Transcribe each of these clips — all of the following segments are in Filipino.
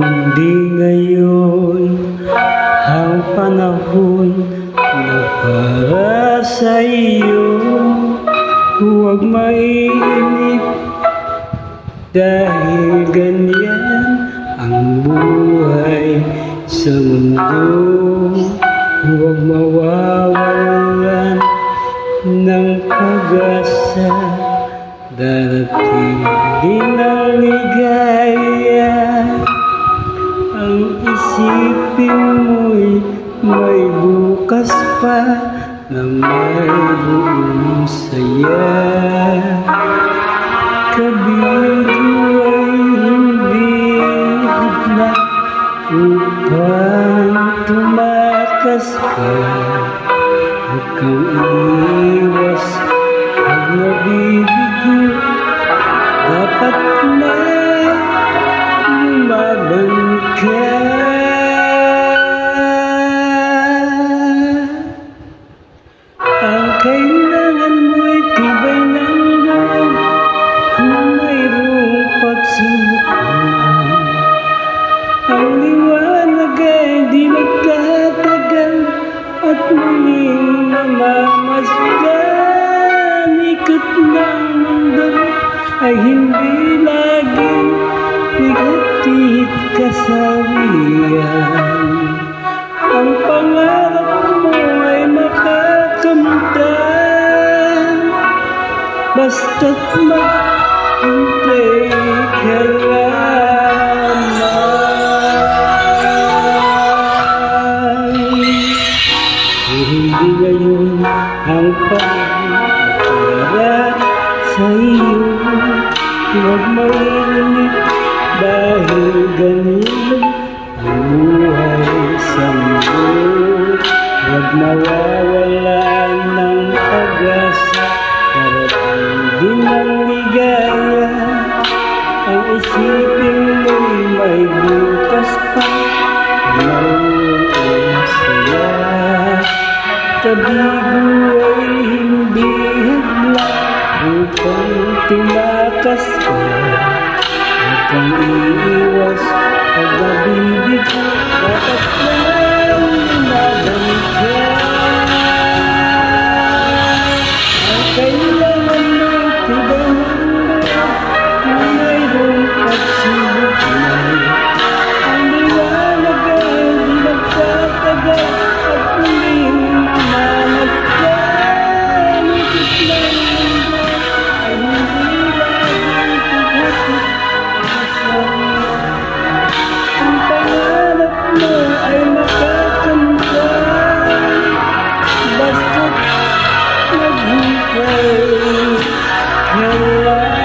hindi ngayon ang panahon na para sa iyo. Huwag mainip dahil ganyan ang buhay sa mundo. Huwag mawawalan ng pag-asa, darating din ang ligaya. Ang isipin mo'y may bukas pa na may buong saya. Kabigo ay hindi higla upang tumakas ka. Huwag kang iiwas pag nabibigo, dapat na lumaban ka. Ang kailangan mo'y tibay ng loob, kung mayroong pagsubok man. Ang liwanag ay di magtatagal at muling mamamasdan. Ikot ng mundo ay hindi laging bigatid kasawian. Ang pangarap mo ay makakamtan, basta't maghintay ka lamang. Hindi ngayon ang panahon para sa iyo. Huwag mainip dahil ganyan ang buhay sa mundo. Huwag mawawalan ng pag-asa, darating din ang ligaya. Ang isipin mo'y may bukas pa, mayroong saya. Kabigo ay hindi higla upang tumakas ka. Huwag kang iiwas pag nabibigo, dapat lang lumaban ka. Ang kailangan mo'y tibay ng loob, kung mayroong pagsubok man. Ang liwanag ay di nagtatagal at muling mamamasdan. Ikot ng mundo ay hindi laging bigatid kasawian. Ang pangarap mo ay makakamtan, basta't maghintay ka lamang.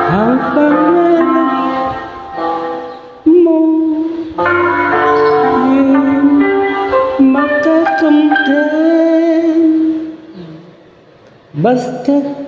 Ang pangarap mo ay makakamtan, basta't